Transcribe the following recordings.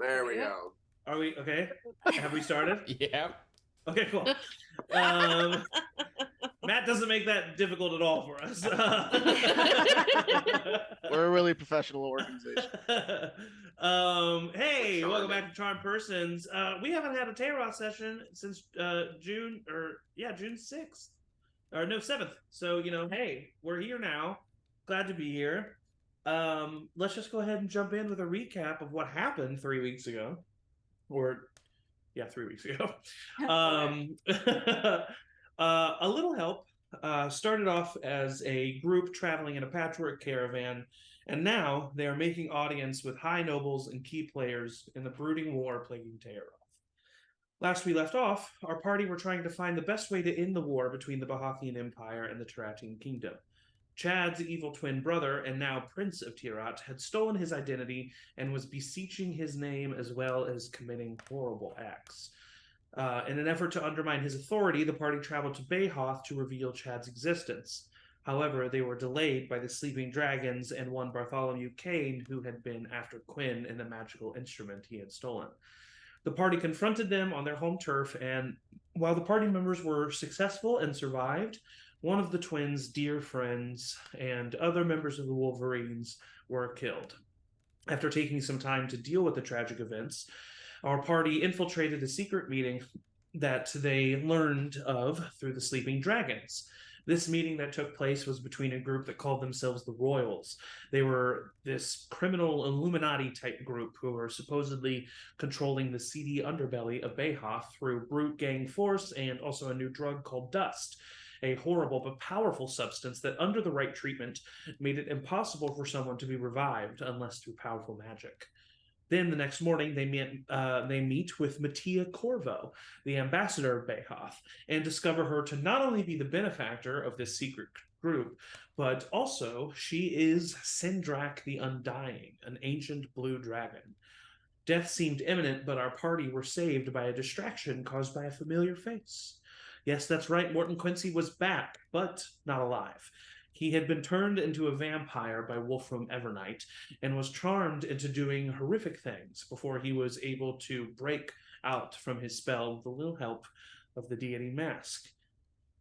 There we go. Are we okay? Have we started? Yeah. Okay, cool. Matt doesn't make that difficult at all for us. We're a really professional organization. Hey, welcome back Charming. to Charm Persons. We haven't had a Tayaroth session since June 6th. Or no, 7th. So, hey, we're here now. Glad to be here. Let's just go ahead and jump in with a recap of what happened 3 weeks ago. Or yeah, 3 weeks ago. A little help. Started off as a group traveling in a patchwork caravan, and now they are making audience with high nobles and key players in the brooding war plaguing Tayaroth. Last we left off, our party were trying to find the best way to end the war between the Bahathian Empire and the Tarathian Kingdom. Chad's evil twin brother, and now Prince of Tirat, had stolen his identity and was beseeching his name as well as committing horrible acts. In an effort to undermine his authority, the party traveled to Bayhoth to reveal Chad's existence. However, they were delayed by the sleeping dragons and one Bartholomew Kane, who had been after Quinn and the magical instrument he had stolen. The party confronted them on their home turf, and while the party members were successful and survived, one of the twins' dear friends and other members of the Wolverines were killed. After taking some time to deal with the tragic events, our party infiltrated a secret meeting that they learned of through the sleeping dragons. This meeting that took place was between a group that called themselves the Royals. They were this criminal Illuminati type group who were supposedly controlling the seedy underbelly of Bayhoth through brute gang force and also a new drug called dust, a horrible but powerful substance that, under the right treatment, made it impossible for someone to be revived unless through powerful magic. Then the next morning, they meet with Mattia Corvo, the ambassador of Bayhoth, and discover her to not only be the benefactor of this secret group, but also she is Sindrak the Undying, an ancient blue dragon. Death seemed imminent, but our party were saved by a distraction caused by a familiar face. Yes, that's right, Morton Quincy was back, but not alive. He had been turned into a vampire by Wolfram Evernight and was charmed into doing horrific things before he was able to break out from his spell with a little help of the deity Mask.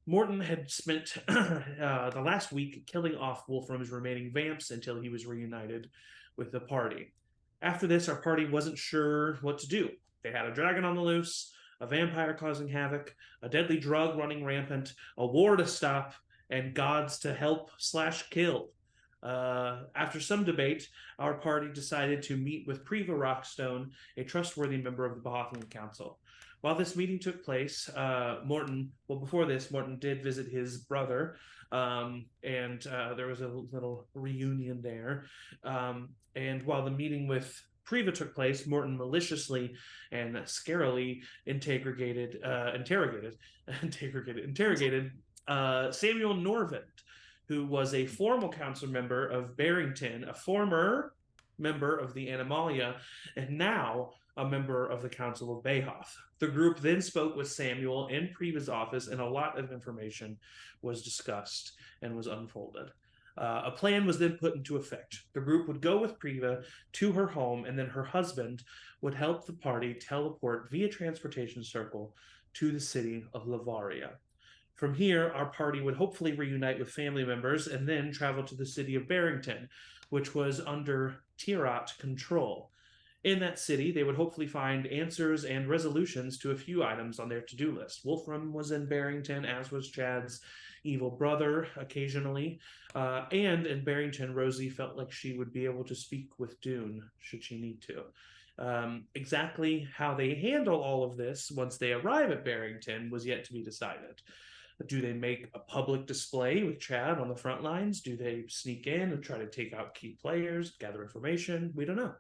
Morton had spent the last week killing off Wolfram's remaining vamps until he was reunited with the party. After this, our party wasn't sure what to do. They had a dragon on the loose, a vampire causing havoc, a deadly drug running rampant, a war to stop, and gods to help/kill. After some debate, our party decided to meet with Priva Rockstone, a trustworthy member of the Bahathian Council. While this meeting took place, before this, Morton did visit his brother, and there was a little reunion there. And while the meeting with Priva took place, Morton maliciously and scarily interrogated Samuel Norvend, who was a former council member of Barrington, a former member of the Animalia, and now a member of the Council of Bayhoth. The group then spoke with Samuel in Priva's office, and a lot of information was discussed and was unfolded. A plan was then put into effect. The group would go with Priva to her home, and then her husband would help the party teleport via transportation circle to the city of Livvariia. From here, our party would hopefully reunite with family members and then travel to the city of Barrington, which was under Tirat control. In that city, they would hopefully find answers and resolutions to a few items on their to-do list. Wolfram was in Barrington, as was Chad's evil brother occasionally. And in Barrington, Rosie felt like she would be able to speak with Dune should she need to. Exactly how they handle all of this once they arrive at Barrington was yet to be decided. Do they make a public display with Chad on the front lines? Do they sneak in and try to take out key players, gather information? We don't know.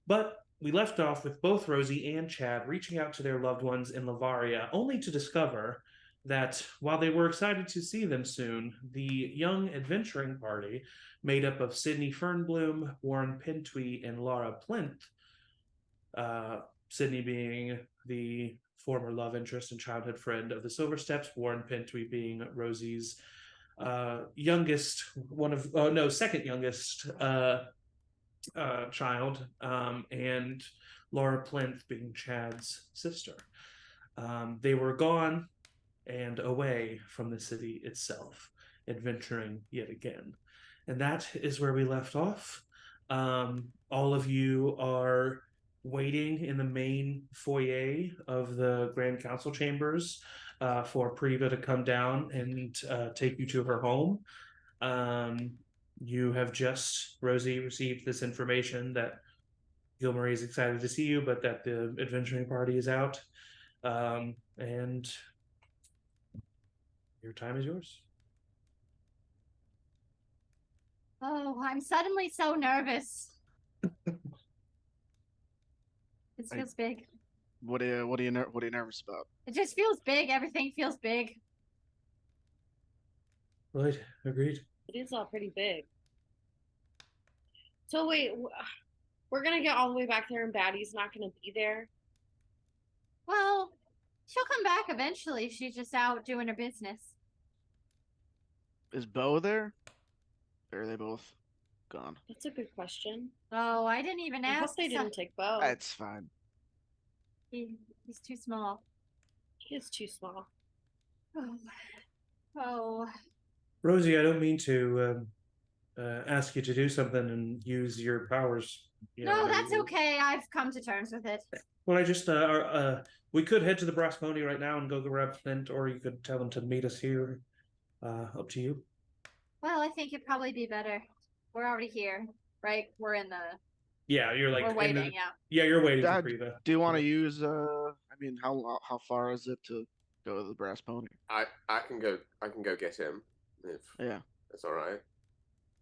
But we left off with both Rosie and Chad reaching out to their loved ones in Livvariia, only to discover that while they were excited to see them soon, the young adventuring party, made up of Sydney Fernbloom, Warren Pentwee, and Laura Plinth, Sydney being the former love interest and childhood friend of the Silver Steps, Warren Pentwee being Rosie's second youngest child, and Laura Plinth being Chad's sister. They were gone and away from the city itself, adventuring yet again. And that is where we left off. All of you are waiting in the main foyer of the Grand Council chambers for Priva to come down and take you to her home. You have just, Rosie, received this information that Gilmarie is excited to see you, but that the adventuring party is out. And your time is yours. Oh, I'm suddenly so nervous. This feels big. What are you nervous about? It just feels big. Everything feels big. Right, agreed. It is all pretty big. So wait, we're gonna get all the way back there and Baddie's not gonna be there? Well, she'll come back eventually. She's just out doing her business. Is Bo there? Or are they both gone? That's a good question. Oh, I didn't even I hope ask. they didn't take Bo. That's fine. He's too small. He is too small. Oh. Rosie, I don't mean to ask you to do something and use your powers. No, that's okay. I've come to terms with it. Well, I just we could head to the Brass Pony right now and go grab Flint, or you could tell them to meet us here. Up to you. Well, I think it'd probably be better. We're already here, right? We're in the. Yeah, you're like We're waiting. the, Yeah. Yeah, you're waiting Dad, for Priva. Do you want to use? I mean, how far is it to go to the Brass Pony? I can go get him. If that's all right.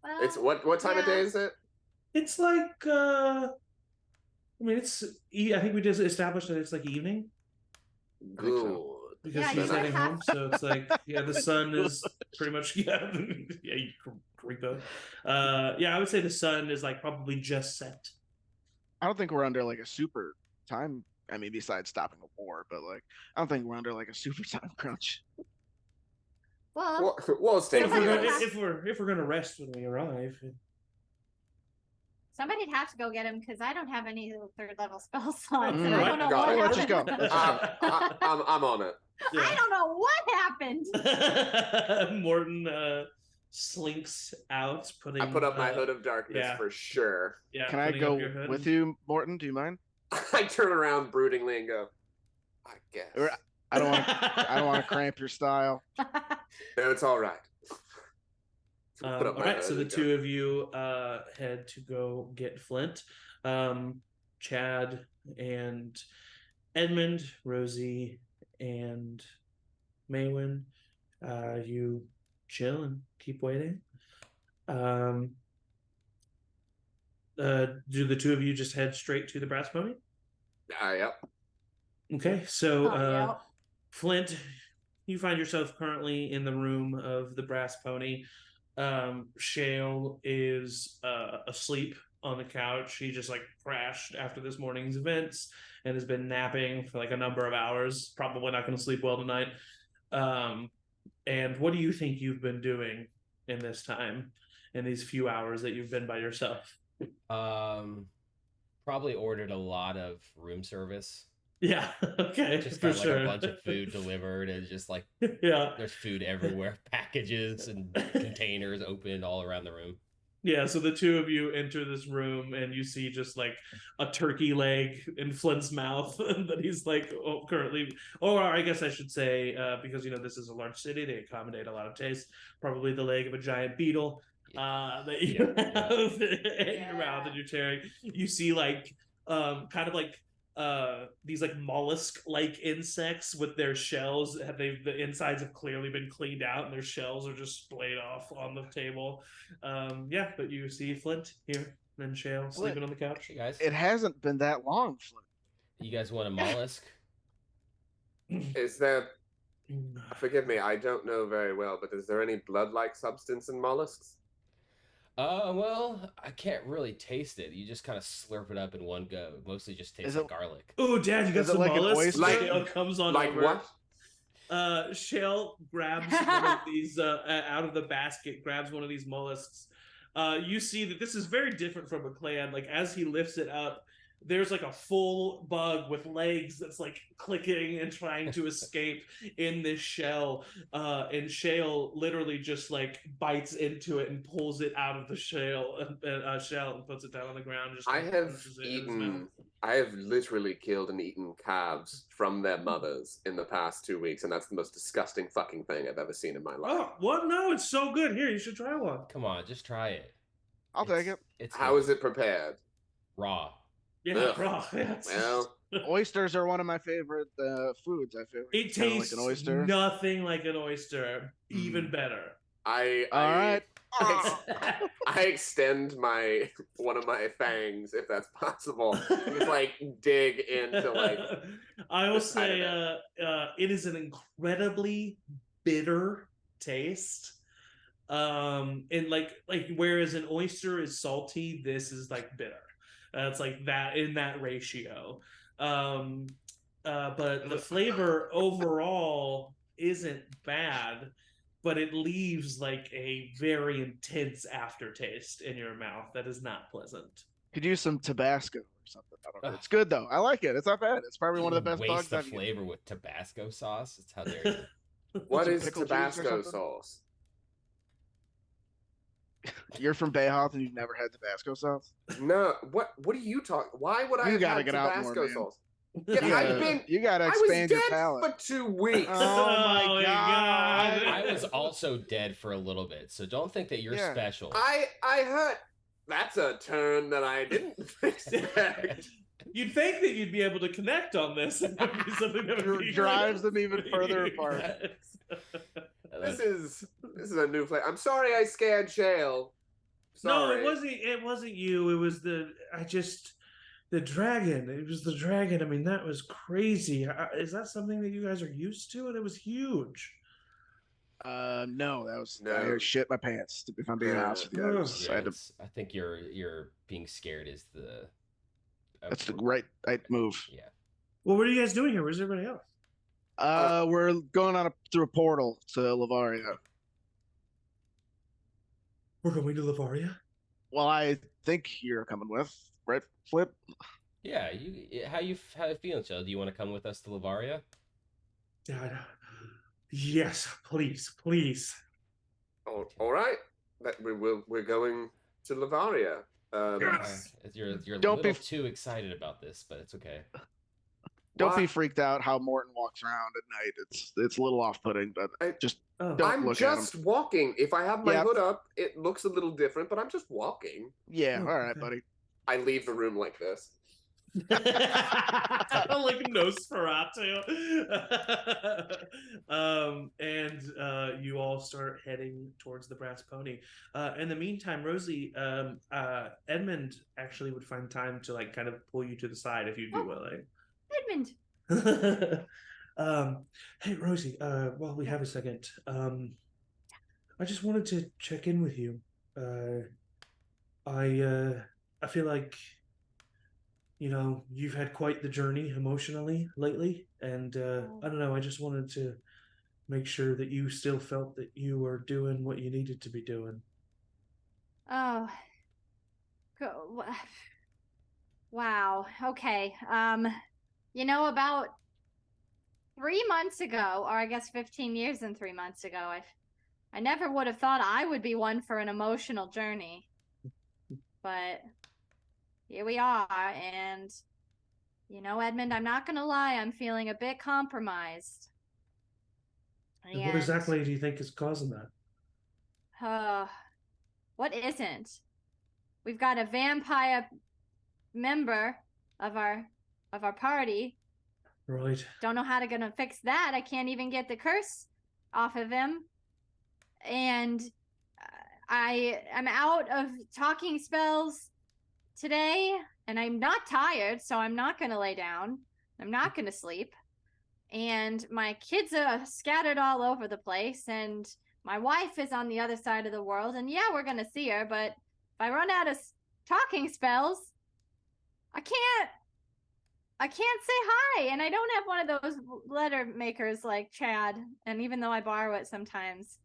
Well, It's what time of day is it? It's like I mean, I think we just established that it's like evening I think so. Good. because Yeah, he's you heading might have- home. So it's like the sun is pretty much you creepo. I would say the sun is like probably just set. I don't think we're under like a super time. I mean, besides stopping a war, but like, I don't think we're under like a super time crunch. well, We'll stay Somebody here. would have- If we're gonna rest when we arrive. somebody'd have to go get him because I don't have any third level spell slots, and Right. I don't know Got what it. Let's just go. happened. Let's just go. I'm on it. I don't know what happened. Morton slinks out, putting. I put up my hood of darkness yeah. for sure. Yeah, Can I putting go up your hood with and- you, Morton? Do you mind? I turn around broodingly and go, I guess. Or- I don't want. I don't want to cramp your style. No, it's all right. Put up all my right, hood so the and go. two of you head to go get Flint. Chad and Edmund, Rosie, and Maywin. You chill and keep waiting. Do the two of you just head straight to the Brass Pony? Yep. Okay, so Yeah. Flint, you find yourself currently in the room of the Brass Pony. Shale is asleep on the couch. He just like crashed after this morning's events and has been napping for like a number of hours. Probably not going to sleep well tonight. And what do you think you've been doing in this time, in these few hours that you've been by yourself? Probably ordered a lot of room service. Yeah, okay, Just for got like sure. a bunch of food delivered, and just like Yeah, there's food everywhere, packages and containers opened all around the room. yeah. So the two of you enter this room, and you see just like a turkey leg in Flint's mouth that he's like currently, or I guess I should say, because this is a large city, they accommodate a lot of tastes. Probably the leg of a giant beetle that you have in your mouth and you're tearing. You see like kind of like these like mollusk-like insects with their shells. The insides have clearly been cleaned out, and their shells are just splayed off on the table. But you see Flint here, and then Shale sleeping on the couch. Hey guys, It hasn't been that long, Flint. you guys want a mollusk? Is there, forgive me, I don't know very well, but is there any blood-like substance in mollusks? Well, I can't really taste it. You just kind of slurp it up in one go. It mostly just tastes Is like it- garlic. Oh, Dad, you got Is it some like an mollusks? oyster? Shale comes on Like over. what? Shale grabs one of these out of the basket, grabs one of these mollusks, you see that this is very different from a clan. Like as he lifts it up, there's like a full bug with legs that's like clicking and trying to escape in this shell. And Shale literally just like bites into it and pulls it out of the shell and puts it down on the ground. Just I have crunches it in his mouth. eaten. I have literally killed and eaten calves from their mothers in the past 2 weeks, and that's the most disgusting fucking thing I've ever seen in my life. Oh, what? No, it's so good. Here, you should try one. Come on, just try it. I'll take it. It's How is it prepared? raw? Yeah, Ugh. raw. Yeah, Well, Oysters are one of my favorite foods. I feel like it it's kinda tastes like an oyster. nothing like an oyster. Even better. All right. I extend one of my fangs, if that's possible. Just like dig into like. I will the side say, of it is an incredibly bitter taste. And like whereas an oyster is salty, this is like bitter. It's like that in that ratio. But the flavor overall isn't bad, but it leaves like a very intense aftertaste in your mouth that is not pleasant. Could use some Tabasco or something. I don't know. It's good though. I like it. It's not bad. It's probably one of the best Waste dogs the I've eaten. flavor with Tabasco sauce. It's how dare you? What Some is pickle juice or Tabasco something? sauce? You're from Bayhoff and you've never had Tabasco sauce? No, what are you talking? Why would I You have gotta had get out more, Tabasco man. sauce? You Yeah, gotta, you gotta I was expand your dead palate. for 2 weeks. Oh my Oh my god! God. I was also dead for a little bit, so don't think that you're Yeah. special. I heard that's a turn that I didn't expect. You'd think that you'd be able to connect on this, and that would be something that would be Drives them even further apart. This is a new play. I'm sorry I scared Shale. No, Sorry. it wasn't you. It was the dragon. It was the dragon. I mean, that was crazy. Is that something that you guys are used to? And it was huge. No, that was No. I shit my pants. If I'm being honest with you, Yeah, I had to, I think you're being scared is the. that's the right move. Yeah. Well, what are you guys doing here? Where's everybody else? We're going through a portal to Livvariia. We're going to Livvariia. Well, I think you're coming with, right, Flip? Yeah, how you feeling, Joe? Do you want to come with us to Livvariia? Dad. Yes, please. All right. We're going to Livvariia. Yes. You're Don't a be little too excited about this, but it's okay. Don't be Why? freaked out how Morton walks around at night. It's a little off-putting, but just Oh. don't I'm look at him. just walking. If I have my Yeah. hood up, it looks a little different, but I'm just walking. Yeah, Oh, all right, okay. buddy. I leave the room like this. Like Nosferatu. And you all start heading towards the brass pony. In the meantime, Rosie, Edmund actually would find time to like kind of pull you to the side if you'd be willing. Edmund. Hey Rosie, while we have a second, I just wanted to check in with you. I feel like, you know, you've had quite the journey emotionally lately, and I don't know, I just wanted to make sure that you still felt that you were doing what you needed to be doing. Oh. Go. Wow. Okay. You know, about 3 months ago, or I guess 15 years and 3 months ago, I never would have thought I would be one for an emotional journey. But here we are, and you know, Edmund, I'm not gonna lie, I'm feeling a bit compromised. And what exactly do you think is causing that? What isn't? We've got a vampire member of our party. Right. Don't know how to gonna fix that. I can't even get the curse off of him. And I am out of talking spells today, and I'm not tired, so I'm not gonna lay down. I'm not gonna sleep. And my kids are scattered all over the place, and my wife is on the other side of the world, and yeah, we're gonna see her, but if I run out of talking spells, I can't say hi, and I don't have one of those letter makers like Chad, and even though I borrow it sometimes,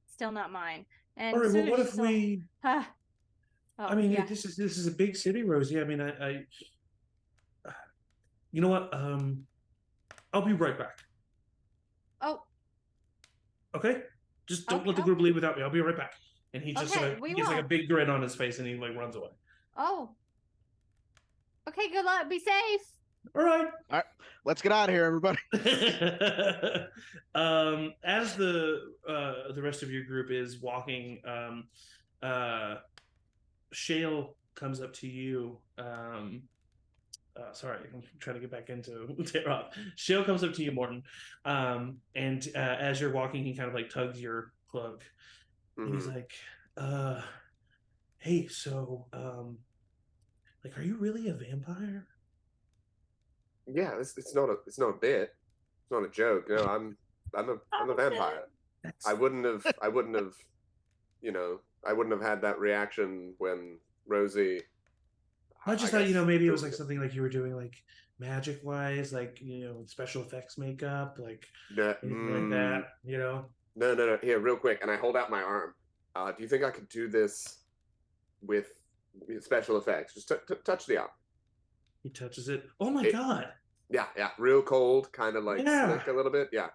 still not mine. And All right. Well, soon what as if she's we? oh, I mean, yeah. this is a big city, Rosie. I mean, you know what? I'll be right back. Oh, Okay. Just don't let the Okay. group leave without me. I'll be right back. And he just Okay, he we gets like a will. big grin on his face, and he like runs away. Oh. Okay, good luck. Be safe. All right. All right, let's get out of here, everybody. As the rest of your group is walking, Shale comes up to you. Sorry, I'm trying to get back into Tayaroth. Shale comes up to you, Morton, and as you're walking, he kind of like tugs your cloak, and he's like, "Hey, so, like, are you really a vampire?" Yeah, it's not a bit. It's not a joke. No, I'm a vampire. I wouldn't have I wouldn't have had that reaction when Rosie. I just thought, maybe it was like something like you were doing like magic wise, like, special effects makeup, like anything like that, No. Here, real quick, and I hold out my arm. Do you think I could do this with special effects? Just touch the arm. He touches it. Oh my God. Yeah, real cold, kind of like Yeah. slick a little bit. Yeah.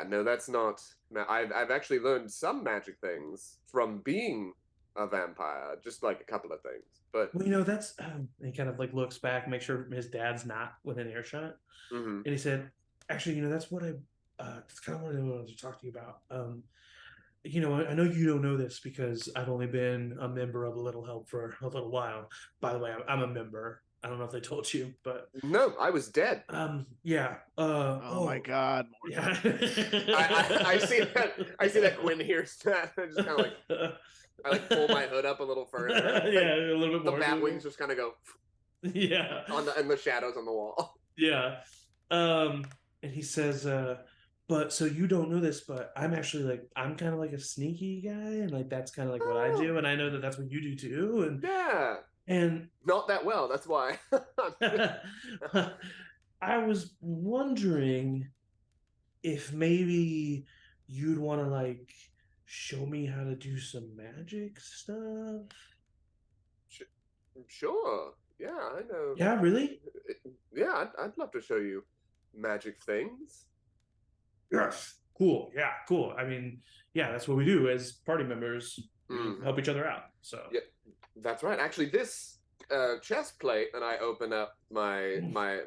No, that's not. I've actually learned some magic things from being a vampire, just like a couple of things. But Well, that's he kind of like looks back, make sure his dad's not within earshot, mhm. and he said, "Actually, that's what that's kind of what I wanted to talk to you about. I know you don't know this because I've only been a member of a Little Help for a little while. By the way, I'm a member. I don't know if they told you, but No, I was dead. yeah. Oh my God, yeah. I see that. I see that Quinn hears that. I just kind of like I pull my hood up a little further. Yeah, a little bit the more. The bat wings just kind of go. Yeah. And the shadows on the wall. Yeah. And he says, but so you don't know this, but I'm actually like, I'm kind of like a sneaky guy, and like that's kind of like what I do, and I know that that's what you do too, and yeah, and not that well. That's why. I was wondering if maybe you'd want to like show me how to do some magic stuff. Sure. Yeah, I know. Yeah, really? Yeah, I'd love to show you magic things. Yes. Cool. Yeah, cool. I mean, yeah, that's what we do as party members. We help each other out. So yeah, that's right. Actually, this chest plate, and I open up my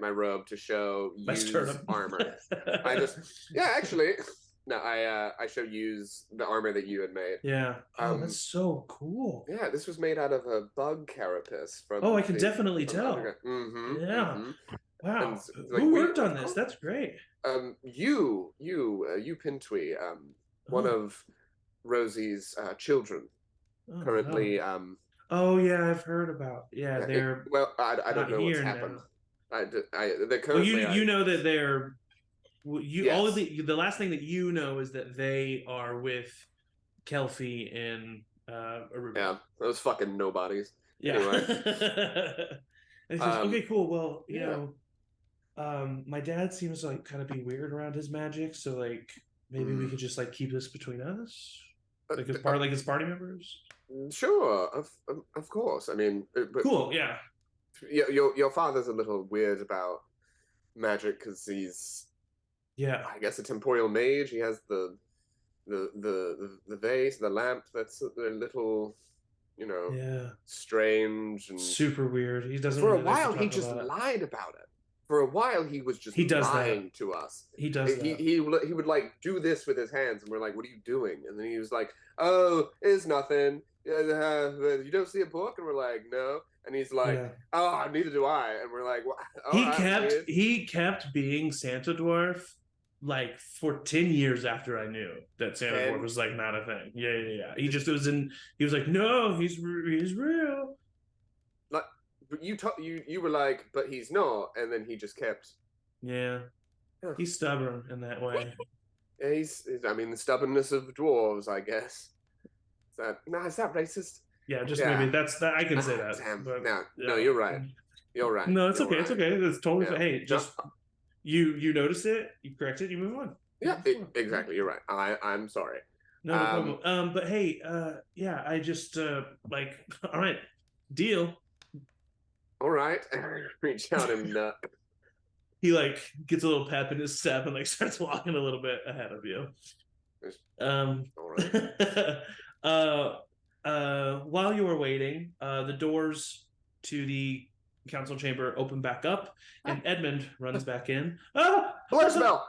robe to show Yu's armor. Actually, no, I show Yu's the armor that you had made. Yeah. Oh, that's so cool. Yeah, this was made out of a bug carapace from. Oh, I can definitely tell. Mm-hmm. Yeah. Mm-hmm. Wow. Who worked on this? That's great. You Pintui, one of Rosie's children, currently. Oh yeah, I've heard about. Yeah, they're. I don't know what's happened. They're currently. Well, you know that they're. Yes. All of the last thing that you know is that they are with Kelfie and Aruba. Yeah, those fucking nobodies. Yeah. Anyway. And he says, okay, cool. Well, you know, my dad seems like kind of be weird around his magic, so like maybe we could just like keep this between us, like as party members. Sure, of course. I mean, cool. Yeah. Your father's a little weird about magic because he's. Yeah. I guess a temporal mage. He has the vase, the lamp. That's a little. Strange and super weird. He doesn't. For a while, he just lied about it. For a while, he was just lying to us. He does. He would like do this with his hands, and we're like, "What are you doing?" And then he was like, "Oh, it's nothing. You don't see a book?" And we're like, "No." And he's like, "Oh, neither do I." And we're like, "What?" He kept being Santa Dwarf. Like for 10 years after I knew that Santa Dwarf was like not a thing. Yeah. He just was in. He was like, no, he's real. Like you were like, but he's not, and then he just kept. Yeah, he's stubborn in that way. Yeah, I mean, the stubbornness of dwarves, I guess. Is that racist? Yeah, maybe that's that. I can say that. Damn. But, no, you're right. You're right. No, it's okay. Right. It's okay. It's totally. Yeah. Hey, just. You notice it, you correct it, you move on. Yeah, exactly. You're right. I'm sorry. No, no problem. But hey, yeah, I just like, all right, deal. All right. Reach out and He like gets a little pep in his step and like starts walking a little bit ahead of you. all right. While you were waiting, the doors to the council chamber open back up, and Edmund runs back in. Bless bell.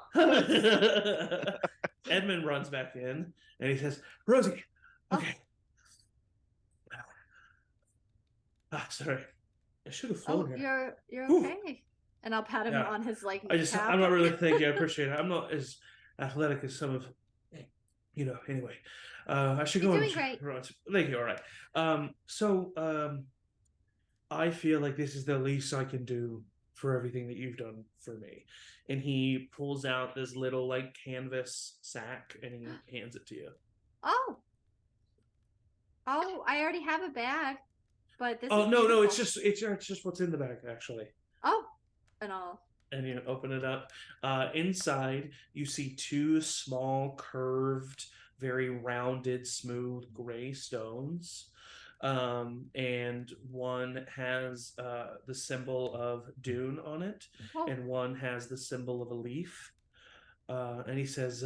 Edmund runs back in, and he says, "Rosie, okay." Sorry, I should have flown here. You're Whew. okay. And I'll pat him on his like. I'm not really thank you. I appreciate it. I'm not as athletic as some of, Anyway, I should go. You're doing great. Thank you. All right. I feel like this is the least I can do for everything that you've done for me. And he pulls out this little like canvas sack and he hands it to you. Oh, I already have a bag, but this. Oh no, it's just what's in the bag actually. Oh, and all. And you open it up. Inside, you see two small, curved, very rounded, smooth gray stones. And one has the symbol of Dune on it, and one has the symbol of a leaf. And he says,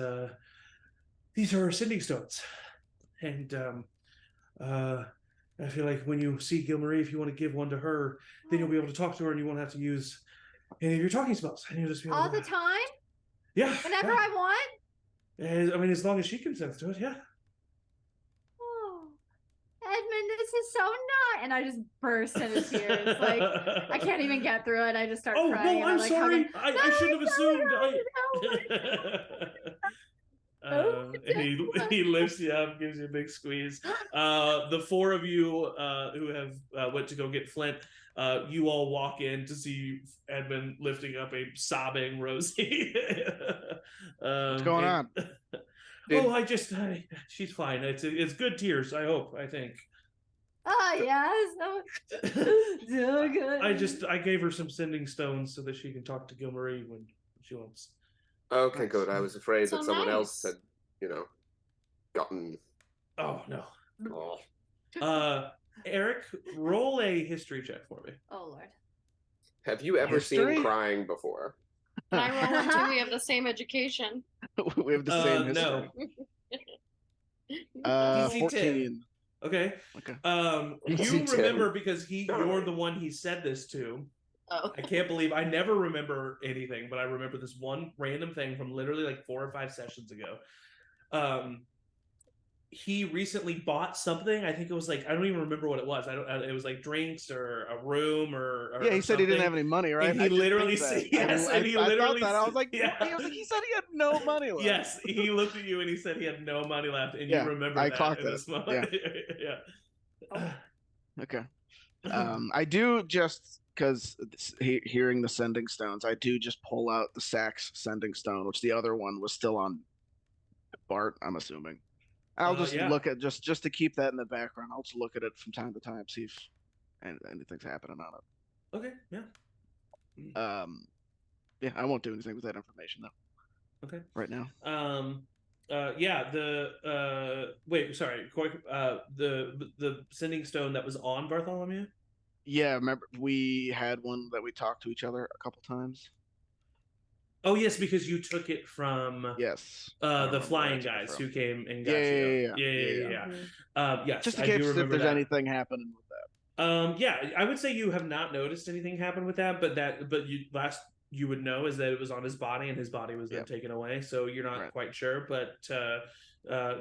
"These are sending stones." And I feel like when you see Gilmarie, if you want to give one to her, then you'll be able to talk to her, and you won't have to use any of your talking spells. And you'll just be able all the time. Yeah. Whenever I want. I mean, as long as she consents to it, yeah. Oh, Edmund, this is so not. And I just burst into tears. Like I can't even get through it. I just start crying. No, I'm like, sorry. I shouldn't have assumed. And he lifts you up, gives you a big squeeze. The four of you who have went to go get Flint, you all walk in to see Edmund lifting up a sobbing Rosie. What's going on? She's fine. It's good tears. I think. Oh yeah, so good. I gave her some sending stones so that she can talk to Gilmarie when she wants. Okay, good. I was afraid that someone else had, gotten. Oh no. Oh. Eric, roll a history check for me. Oh Lord. Have you ever seen crying before? Can I roll until we have the same education? We have the same history. No. 14. Okay. You remember because you're the one he said this to. Oh. I can't believe I never remember anything, but I remember this one random thing from literally like 4 or 5 sessions ago. He recently bought something. I think it was like, I don't even remember what it was. It was like drinks or a room or yeah, he or said he didn't have any money, right? And he literally said, yes, and he literally thought that. I was like, yeah. he said he had no money left. Yes, he looked at you and he said he had no money left, and you remember I that caught in this moment. Yeah. Okay. I do just because hearing the sending stones, I do just pull out the Sax sending stone, which the other one was still on Bart, I'm assuming. I'll just look at just to keep that in the background. I'll just look at it from time to time, see if anything's happening on it. Okay. Yeah. Yeah, I won't do anything with that information though. Okay. Right now. Wait, sorry. The sending stone that was on Bartholomew? Yeah, remember we had one that we talked to each other a couple times. Oh yes, because you took it from the flying guys who came and got you. Yeah. Yes, just in case if there's anything happening with that. Yeah, I would say you have not noticed anything happen with that, but you would know is that it was on his body and his body was then taken away. So you're not quite sure, but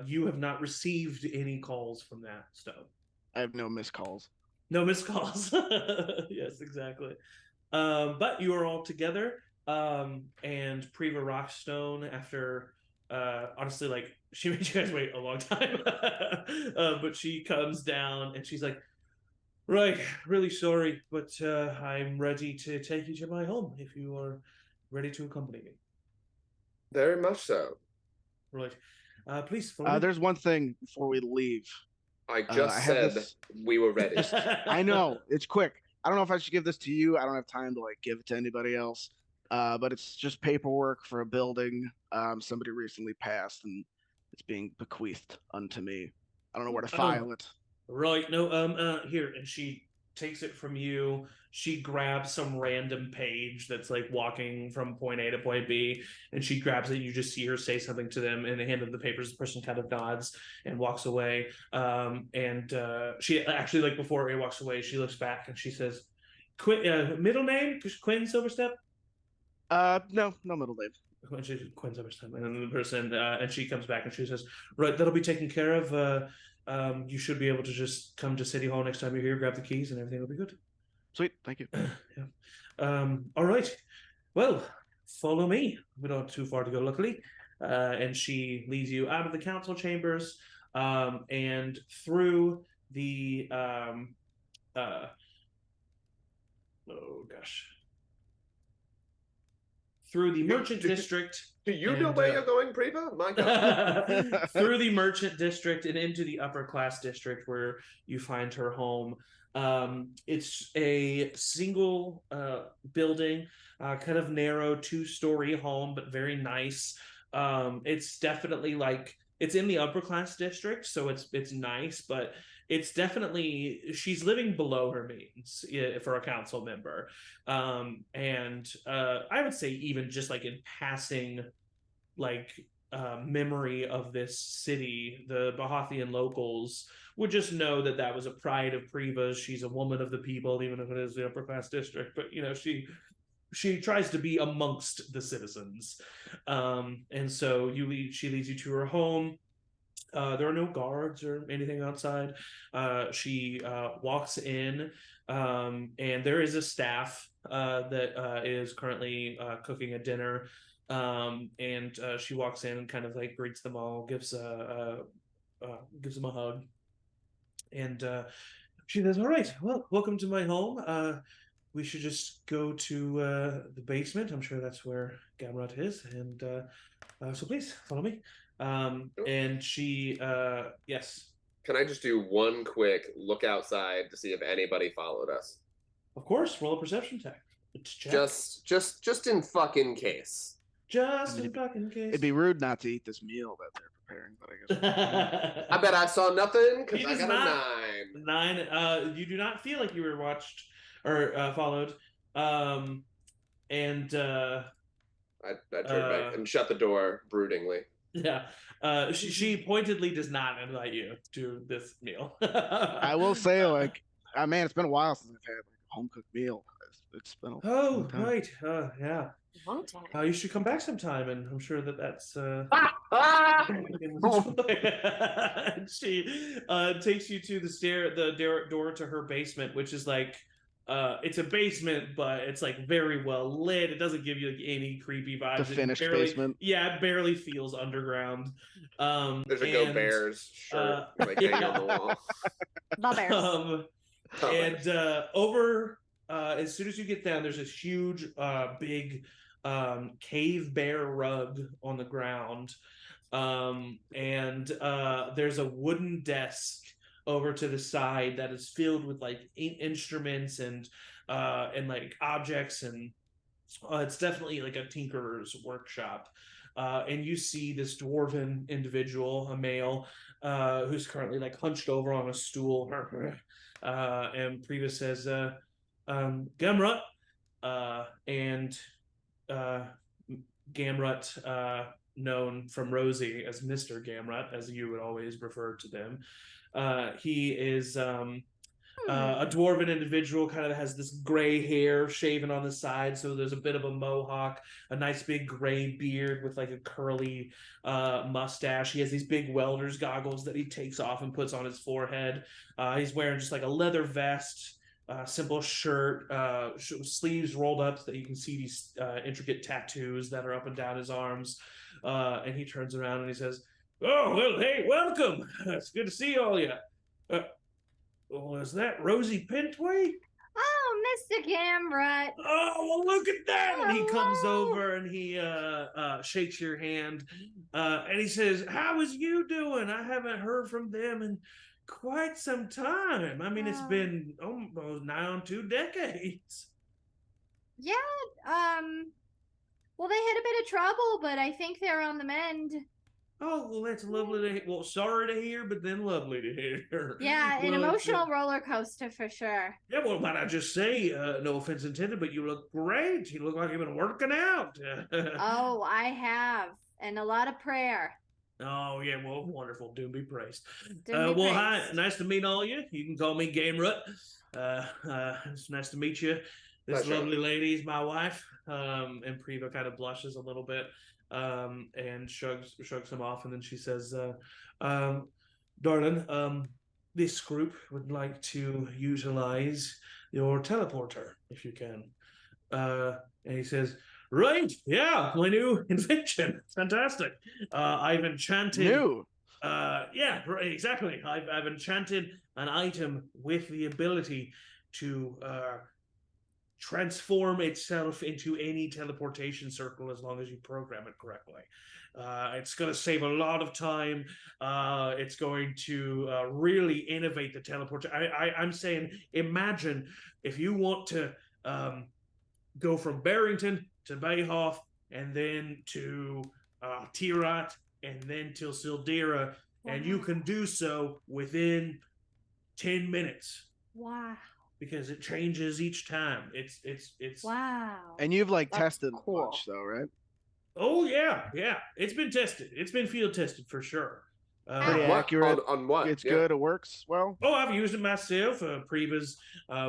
you have not received any calls from that stone. I have no missed calls. No missed calls. Yes, exactly. But you are all together. And Priva Rockstone, after honestly, like, she made you guys wait a long time. But she comes down and she's like, right, really sorry, but I'm ready to take you to my home if you are ready to accompany me. Very much so. Right. Please follow me. There's one thing before we leave. I just said we were ready. I know, it's quick. I don't know if I should give this to you. I don't have time to like give it to anybody else. But it's just paperwork for a building. Somebody recently passed, and it's being bequeathed unto me. I don't know where to file it. Right. No, here. And she takes it from you. She grabs some random page that's like walking from point A to point B, and she grabs it. You just see her say something to them, and they hand them the papers. The person kind of nods and walks away. And she actually, like, before he walks away, she looks back and she says, middle name? Quinn Silverstep? No middle name. Quinn Silverstep. And then the person, and she comes back and she says, right, that'll be taken care of. You should be able to just come to City Hall next time you're here, grab the keys, and everything will be good. Sweet, thank you. Yeah. All right. Well, follow me. We don't have too far to go, luckily. And she leads you out of the council chambers, and through the through the merchant district. Do you know where you're going, Preba? My God. Through the merchant district and into the upper class district where you find her home. It's a single building, kind of narrow 2-story home, but very nice. It's definitely like, it's in the upper class district, so it's nice, but it's definitely, she's living below her means for a council member. And I would say even just like in passing, like memory of this city, the Bahathian locals would just know that that was a pride of Preva's. She's a woman of the people, even if it is the upper class district. But, you know, she tries to be amongst the citizens. And so she leads you to her home. There are no guards or anything outside. She walks in, and there is a staff that is currently cooking a dinner. And she walks in and kind of like greets them all, gives them a hug, and she says, "All right, well, welcome to my home. We should just go to the basement. I'm sure that's where Gamrot is, and so please follow me." And she, yes. Can I just do one quick look outside to see if anybody followed us? Of course, roll a perception check. Just in fucking case. Just in fucking case. It'd be rude not to eat this meal that they're preparing, but I guess. I bet I saw nothing because I got a 9. 9. You do not feel like you were watched or followed. And I turned back and shut the door broodingly. Yeah. She pointedly does not invite you to this meal. I will say, like, man, it's been a while since I've had like a home cooked meal. It's been a long time. Right. Yeah. Long time. You should come back sometime, and I'm sure that's. She takes you to the door to her basement, which is like, it's a basement, but it's like very well lit. It doesn't give you like any creepy vibes. The finished basement. Yeah, it barely feels underground. There's a Go Bears shirt like hanging on the wall. The Bears. And over, as soon as you get down, there's this huge, big cave bear rug on the ground. And there's a wooden desk over to the side that is filled with like instruments and like objects, and it's definitely like a tinkerer's workshop. And you see this dwarven individual, a male, who's currently like hunched over on a stool. And Priva says, Gamrot, and Gamrot, known from Rosie as Mr. Gamrot, as you would always refer to them. He is a dwarven individual, kind of has this gray hair shaven on the side, so there's a bit of a mohawk, a nice big gray beard with like a curly mustache. He has these big welder's goggles that he takes off and puts on his forehead. He's wearing just like a leather vest, simple shirt, sleeves rolled up so that you can see these intricate tattoos that are up and down his arms. And he turns around and he says, "Oh, well, hey, welcome. It's good to see all of you. Well, is that Rosie Pentway?" Oh, Mr. Gamrot. "Oh, well, look at that." And he comes over and he shakes your hand. And he says, "How is you doing? I haven't heard from them in quite some time. I mean, it's been almost nigh on 2 decades. Yeah, well, they had a bit of trouble, but I think they're on the mend. Oh, well, that's lovely to hear. Well, sorry to hear, but then lovely to hear. Yeah, an Well, emotional roller coaster for sure. yeah, well, might I just say, no offense intended, but you look great. You look like you've been working out. Oh, I have. And a lot of prayer. Oh, yeah, well, wonderful. Do be praised. Do be Well, hi, praised. nice to meet all of you. You can call me Game Rut. It's nice to meet you. This Pleasure. lovely lady is my wife. And Priva kind of blushes a little bit and shrugs him off. And then she says, darling, this group would like to utilize your teleporter, if you can. And he says, right, yeah, my new invention. Fantastic. I've enchanted. New. Yeah, right, exactly. I've enchanted an item with the ability to transform itself into any teleportation circle as long as you program it correctly. It's going to save a lot of time. It's going to really innovate the teleport. I'm saying, imagine if you want to go from Barrington to Bayhoff and then to Tayaroth and then till Sildira, and you can do so within 10 minutes. Wow. Because it changes each time. It's Wow. And you've like That's tested cool. a bunch though, right? Oh yeah. It's been tested. It's been field tested for sure. Pretty What? accurate. On what? It's Yeah. good. It works well. Oh, I've used it myself. Priva's,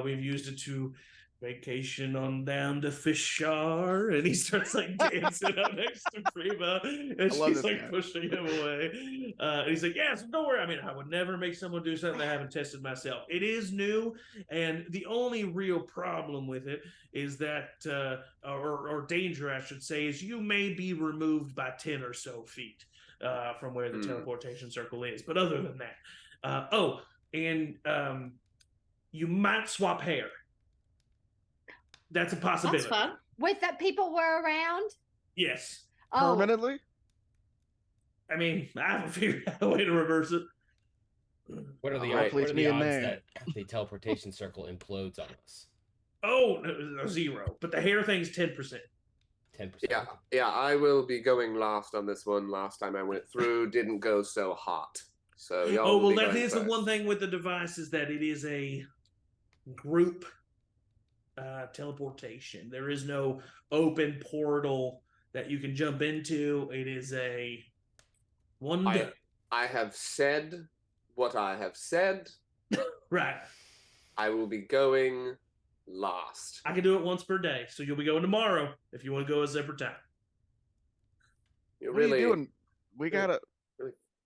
we've used it to vacation on down to Fishar, and he starts like dancing up next to Priva, and I love she's this like guy. pushing him away. And he's like, "Yes, don't worry. I mean, I would never make someone do something I haven't tested myself. It is new, and the only real problem with it is that, or danger, I should say, is you may be removed by 10 or so feet from where the teleportation circle is. But other than that, you might swap hair. That's a possibility. That's fun. With that people were around? Yes. Oh, Permanently? I mean, I haven't figured out a way to reverse it. What are the, Hopefully what it's are me the and odds May. that the teleportation circle implodes on us? Oh, no, 0. But the hair thing's 10%. 10%. Yeah, I will be going last on this one. Last time I went through, didn't go so hot. So y'all Oh, will well, be that going is the first. one thing with the device is that it is a group teleportation. There is no open portal that you can jump into. It is a one day. I have said what I have said. Right. I will be going last. I can do it once per day, so you'll be going tomorrow if you want to go a separate time. You're What are really, you doing? We gotta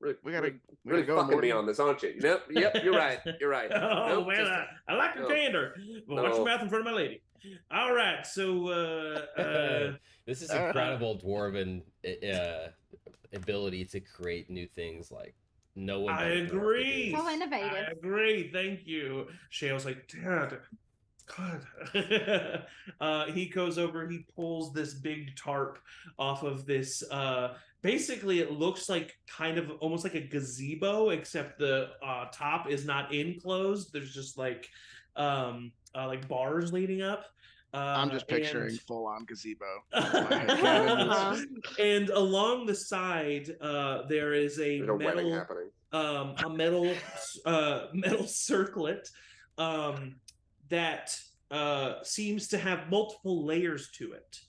really go, fucking me Morty. on this, aren't you? Yep, you're right. You're right. Oh, Nope, man, just- I like your no. candor. Well, watch No. your mouth in front of my lady. All right, so This is incredible dwarven ability to create new things like no one. I but a dwarf could do. agree. so innovative. I agree. Thank you. Shale's like, Dad, God. He goes over, he pulls this big tarp off of this. Basically, it looks like kind of almost like a gazebo, except the top is not enclosed. There's just like bars leading up. I'm just picturing and- full-on gazebo. headcanon and along the side, there is a There's a wedding metal, happening. metal circlet that seems to have multiple layers to it,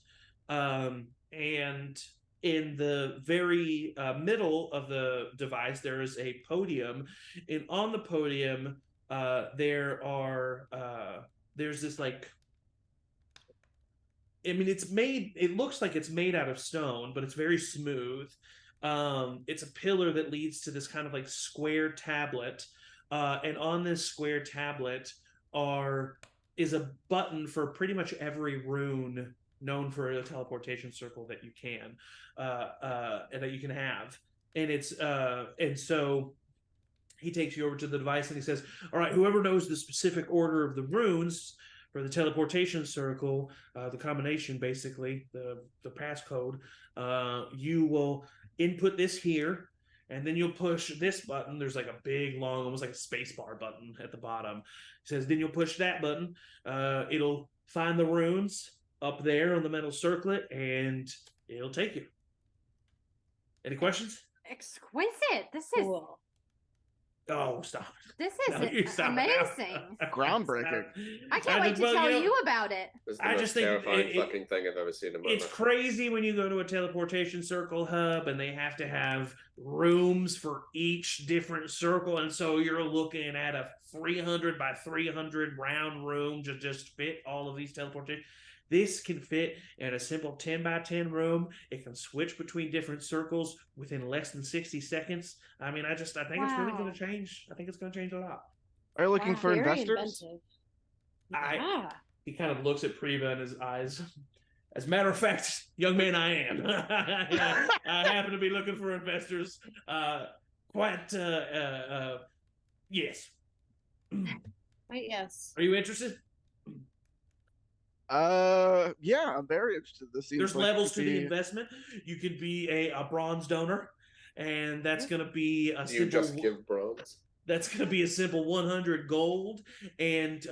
and in the very middle of the device there is a podium, and on the podium there's this like, I mean, it looks like it's made out of stone, but it's very smooth. It's a pillar that leads to this kind of like square tablet. And on this square tablet is a button for pretty much every rune known for a teleportation circle that you can, and that you can have. And so he takes you over to the device and he says, all right, whoever knows the specific order of the runes for the teleportation circle, the combination, basically, the passcode, you will input this here, and then you'll push this button. There's like a big, long, almost like a space bar button at the bottom. It says, then you'll push that button. It'll find the runes up there on the metal circlet, and it'll take you. Any questions? exquisite. This is Cool. Oh, stop. this No, you is stop it now. amazing. Groundbreaking. I can't wait to tell you about it. It's the I most just think terrifying fucking thing I've ever seen in my It's life. crazy when you go to a teleportation circle hub and they have to have rooms for each different circle, and so you're looking at a 300 by 300 round room to just fit all of these teleportation. This can fit in a simple 10 by 10 room. It can switch between different circles within less than 60 seconds. I mean, I think it's really going to change. I think it's going to change a lot. Are you looking Wow. for Very investors? inventive. He kind of looks at Priva in his eyes. As a matter of fact, young man, I am. I happen to be looking for investors. Yes. Right, yes. Are you interested? Yeah, I'm very interested. This seems There's like levels it to could the be- investment. You could be a bronze donor, and that's going to be a Do you simple. just give bronze? That's going to be a simple 100 gold, and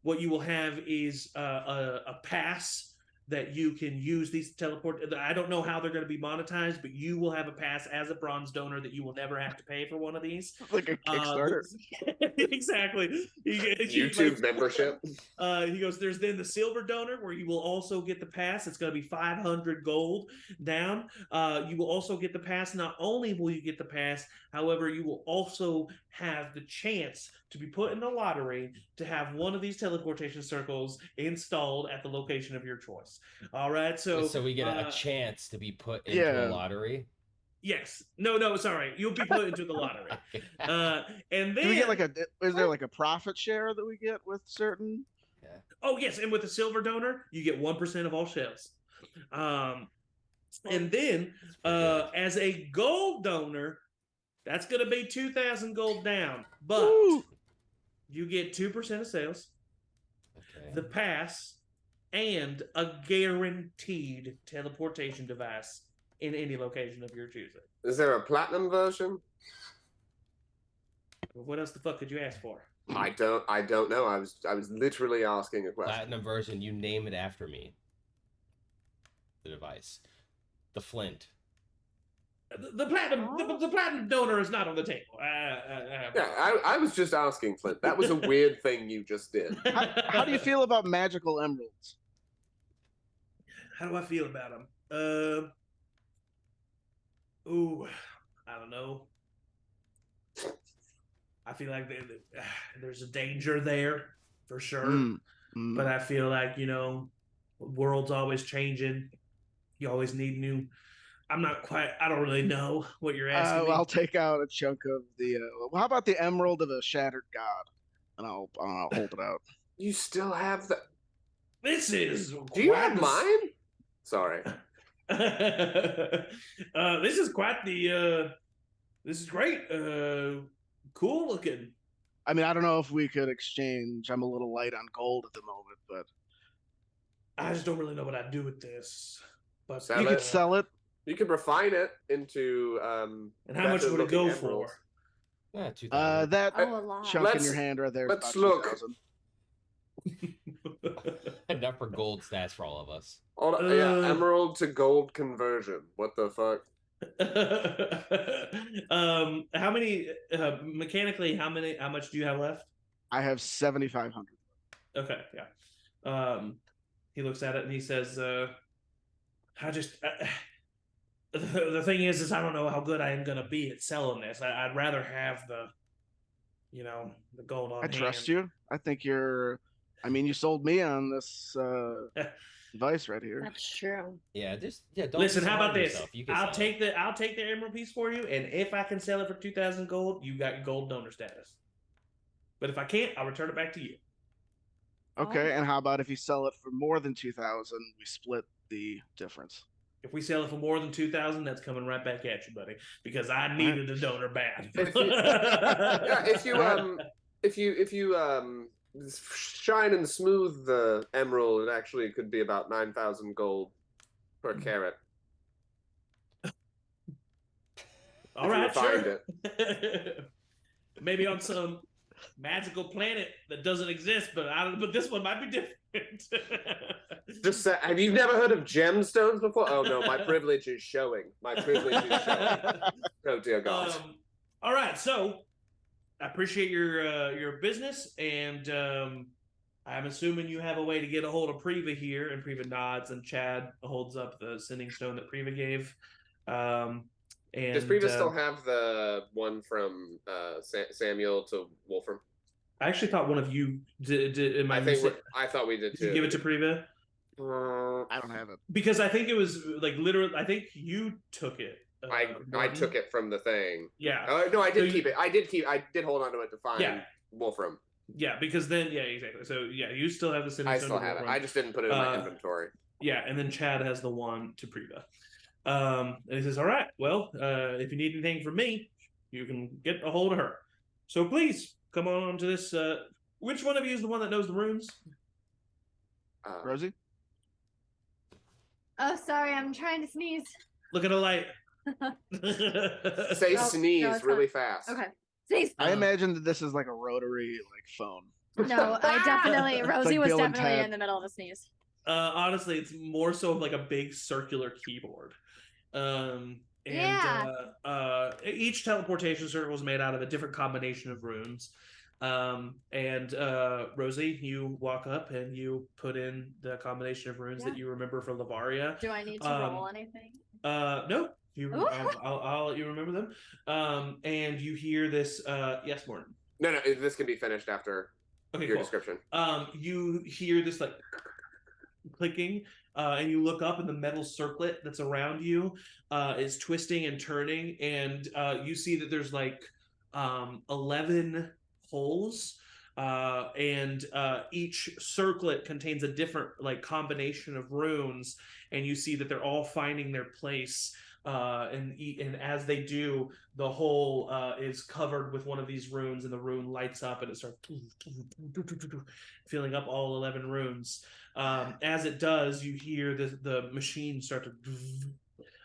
what you will have is a pass that you can use these teleport. I don't know how they're going to be monetized, but you will have a pass as a bronze donor that you will never have to pay for one of these. like a Kickstarter. Exactly. YouTube membership. He goes, there's then the silver donor where you will also get the pass. It's going to be 500 gold down. You will also get the pass. Not only will you get the pass, however, you will also have the chance to be put in the lottery to have one of these teleportation circles installed at the location of your choice. All right, so we get a chance to be put into Yeah. a lottery. yes, no, sorry, you'll be put into the lottery. And then Do we get like is there like a profit share that we get with certain? oh yes, and with a silver donor, you get 1% of all shells. And then as a gold donor, that's going to be 2,000 gold down, but Woo! you get 2% of sales, Okay. the pass, and a guaranteed teleportation device in any location of your choosing. Is there a platinum version? What else the fuck could you ask for? I don't know. I was literally asking a question. Platinum version, you name it after me. The device. The Flint. The platinum, the platinum donor is not on the table. Yeah, I was just asking, Flint. That was a weird thing you just did. How do you feel about magical emeralds? How do I feel about them? Ooh, I don't know. I feel like there's a danger there for sure. But I feel like, the world's always changing. You always need new. I don't really know what you're asking me. I'll take out a chunk of the. How about the emerald of a shattered god? And I'll hold it out. You still have the. This is. Do you have mine? Sorry. This is quite the. This is great. Cool looking. I mean, I don't know if we could exchange. I'm a little light on gold at the moment, but I just don't really know what I'd do with this. But Sell you it. could sell it. You can refine it into. And how much would it go for? Yeah, 2,000. That Oh, a lot. chunk in your hand right there. Is let's about look. 2,000. Enough for gold stats for all of us. Yeah, emerald to gold conversion. What the fuck? How many mechanically? How much do you have left? I have 7,500. Okay, yeah. He looks at it and he says, "I just the thing is I don't know how good I am gonna be at selling this. I'd rather have the gold on I hand." trust you. I think you're. I mean, you sold me on this device right here. That's true. Yeah, don't Listen, how about disarm this? yourself. You can I'll sell it. take the emerald piece for you, and if I can sell it for 2,000 gold, you got gold donor status. But if I can't, I'll return it back to you. Okay, and how about if you sell it for more than 2,000, we split the difference? If we sell it for more than 2,000, that's coming right back at you, buddy, because I needed a donor bad. If you shine and smooth the emerald, it actually could be about 9,000 gold per carat. All right, Find sure. it. Maybe on some magical planet that doesn't exist, but but this one might be different. Just say, have you never heard of gemstones before? Oh no, my privilege is showing. My privilege is showing. Oh dear God. All right, so I appreciate your business, and I'm assuming you have a way to get a hold of Priva here, and Priva nods, and Chad holds up the sending stone that Priva gave. And does Priva still have the one from Samuel to Wolfram? I actually thought one of you did. I thought we did too. Did you give it to Priva? I don't have it because I think it was like literally. I think you took it. I took it from the thing. Yeah. No, I did keep it. I did hold on to it to find Wolfram. Yeah, because then exactly. So yeah, you still have the sending stone. I still have it. I just didn't put it in my inventory. Yeah, and then Chad has the wand to Priva. And he says, "All right, well, if you need anything from me, you can get a hold of her. So please come on to this. Which one of you is the one that knows the runes? Rosie? Oh, sorry, I'm trying to sneeze. Look at a light. Say sneeze really fast. Okay. Sneeze. I imagine that this is like a rotary phone. No, I definitely. Rosie like was Bill and definitely Ted. in the middle of a sneeze. Honestly, it's more so like a big circular keyboard. Each teleportation circle is made out of a different combination of runes. Rosie, you walk up and you put in the combination of runes that you remember from Livvariia. Do I need to roll anything? No. I'll let you remember them. And you hear this. Yes, Morton. No, this can be finished after your description. You hear this like clicking, and you look up, and the metal circlet that's around you is twisting and turning, and you see that there's like 11 holes, and each circlet contains a different like combination of runes, and you see that they're all finding their place. And as they do, the hole is covered with one of these runes, and the rune lights up, and it starts filling up all 11 runes. As it does, you hear the machine start to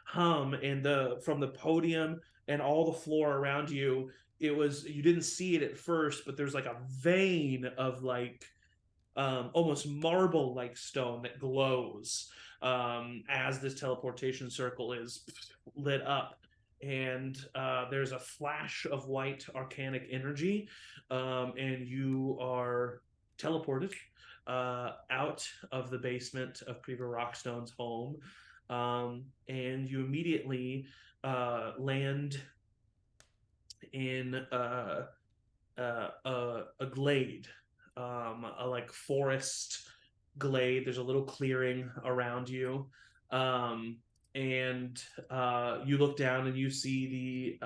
hum, and from the podium and all the floor around you, you didn't see it at first, but there's like a vein of like almost marble-like stone that glows as this teleportation circle is lit up, and there's a flash of white arcanic energy, and you are teleported out of the basement of Priva Rockstone's home, and you immediately land in a glade, a like forest glade. There's a little clearing around you, and you look down and you see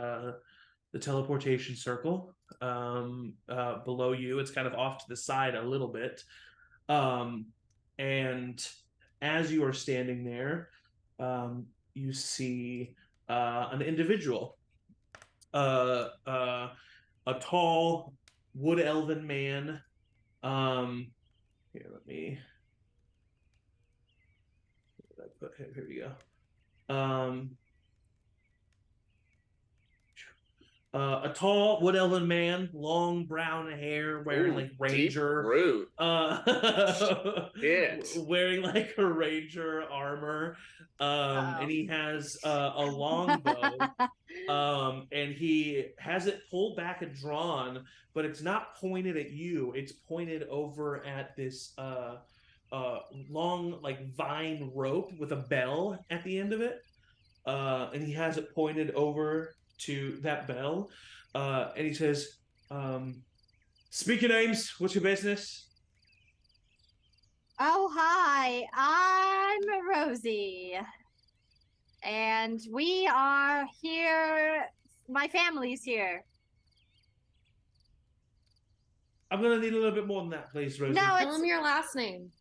the teleportation circle below you. It's kind of off to the side a little bit, and as you are standing there, you see an individual, a tall wood elven man. Here, let me. Here we go. A tall wood elven man, long brown hair, wearing like ranger. Rude. Wearing like a ranger armor. And he has a longbow. And he has it pulled back and drawn, but it's not pointed at you. It's pointed over at this long like vine rope with a bell at the end of it. And he has it pointed over to that bell, and he says, "Speak your names. What's your business?" Oh, hi. I'm Rosie, and we are here. My family's here. I'm gonna need a little bit more than that, please, Rosie. No, Tell him your last name.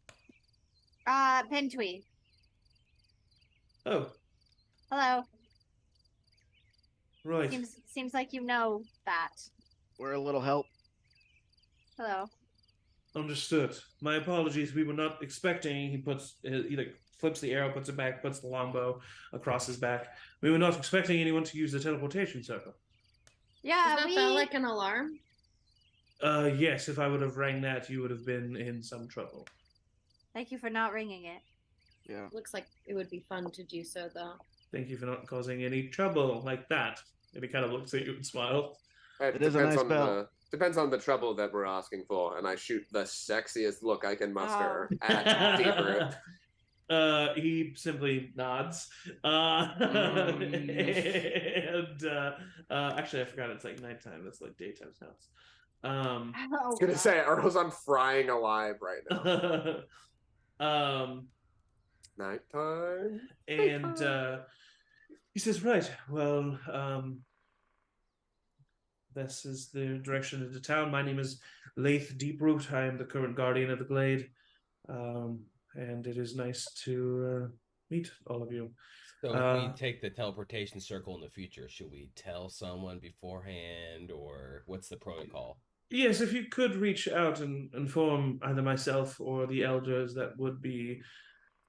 Pentwee. Oh, Hello. right. Seems like you know that. We're a little help. Hello. Understood. My apologies. We were not expecting. He like flips the arrow, puts it back, puts the longbow across his back. We were not expecting anyone to use the teleportation circle. Yeah, Does that sound like an alarm? Yes, if I would have rang that, you would have been in some trouble. Thank you for not ringing it. Yeah. Looks like it would be fun to do so, though. Thank you for not causing any trouble like that. And he kind of looks at you and smiles. It is a nice bell. Depends on the trouble that we're asking for, and I shoot the sexiest look I can muster at Deeproot. He simply nods. Actually, I forgot it's like nighttime. That's like daytime sounds. Oh, I was gonna say, or else I'm frying alive right now. Nighttime. And he says, right, well, this is the direction into town. My name is Laith Deeproot. I am the current guardian of the glade. And it is nice to meet all of you. So if we take the teleportation circle in the future, should we tell someone beforehand, or what's the protocol? Yes, if you could reach out and inform either myself or the elders, that would be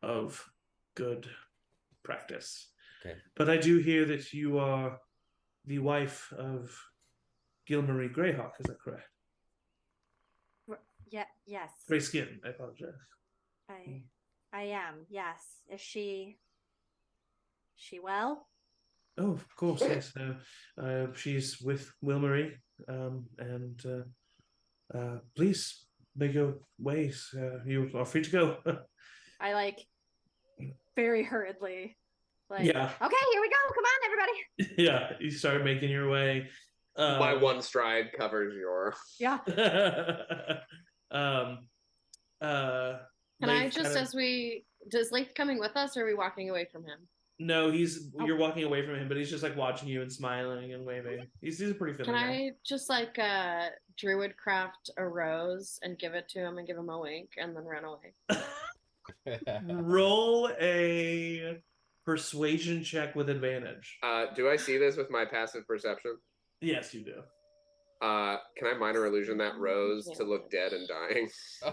of good practice. Okay. But I do hear that you are the wife of Gilmarie Greyhawk, is that correct? Yeah, yes. Greyskin, I apologize. I am, yes. Is she well? Oh, of course, yes. She's with Wilmarie, and please make your ways. You are free to go. I like very hurriedly. Like, yeah. Okay, here we go. Come on, everybody. Yeah, you start making your way. My one stride covers your. Yeah. Can I just, does Laith coming with us, or are we walking away from him? No, you're walking away from him, but he's just like watching you and smiling and waving. He's a pretty friendly guy. Can I just like druid craft a rose and give it to him and give him a wink and then run away? Roll a persuasion check with advantage. Do I see this with my passive perception? Yes, you do. Can I minor illusion that rose to look dead and dying?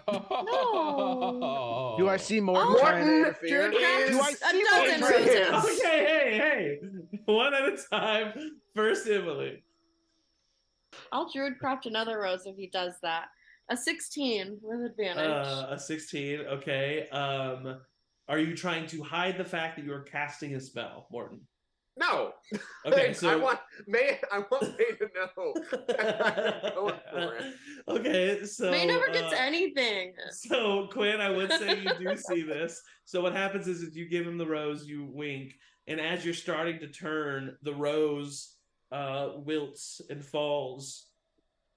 No. Do I see Morton Morton, trying to interfere? do I see dozen Morton trying to- roses. Okay, hey. One at a time. First, Emily. I'll druid craft another rose if he does that. A 16 with advantage. A 16, okay. Are you trying to hide the fact that you're casting a spell, Morton? No. Okay, so I want May to know. I'm going for it. Okay, so May never gets anything. So Quinn, I would say you do see this. So what happens is if you give him the rose, you wink, and as you're starting to turn, the rose wilts and falls.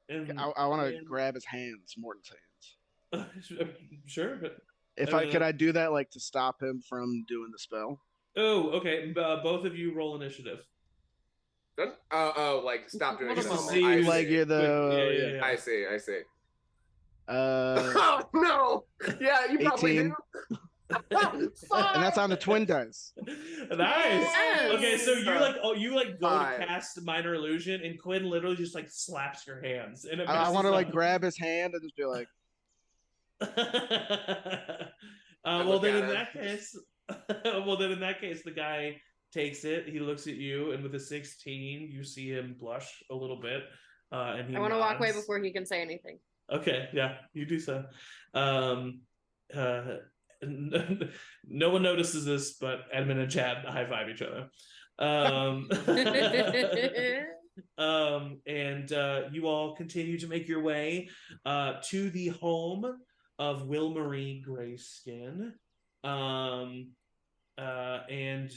And I want to grab his hands, Morton's hands. Sure, but If could I do that, like to stop him from doing the spell? Oh, okay. Both of you roll initiative. Like stop doing Just it. to see, I like see. you're the. Yeah. I see. Uh, Oh no! Yeah, you probably 18. do. And that's on the twin dice. Nice. Yes. Okay, so you go Five. to cast minor illusion, and Quinn literally just like slaps your hands, and it I want to messes like up. grab his hand and just be like, well then in that case, the guy takes it. He looks at you, and with a 16, you see him blush a little bit. And he I want to walk away nods. before he can say anything. Okay, yeah, you do so. No one notices this, but Edmund and Chad high five each other. And you all continue to make your way to the home of Wilmarie Greyskin. And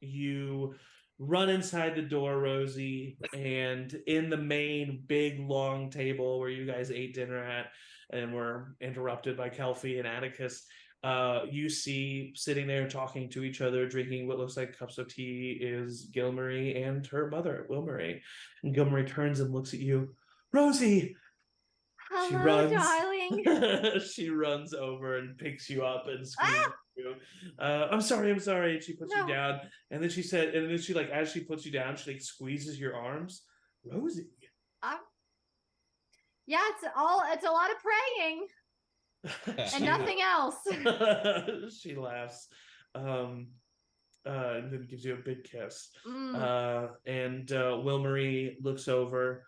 you run inside the door, Rosie, and in the main big long table where you guys ate dinner at and were interrupted by Kelfie and Atticus, you see sitting there talking to each other, drinking what looks like cups of tea, is Gilmarie and her mother, Wilmarie. And Gilmarie turns and looks at you. Rosie! She Hello, runs. darling. She runs over and picks you up and squeezes you. I'm sorry. And she puts you down. And then she said, like, as she puts you down, she like squeezes your arms. Rosie. Yeah, it's a lot of praying and nothing else. She laughs. And then gives you a big kiss. Mm. And Wilmarie looks over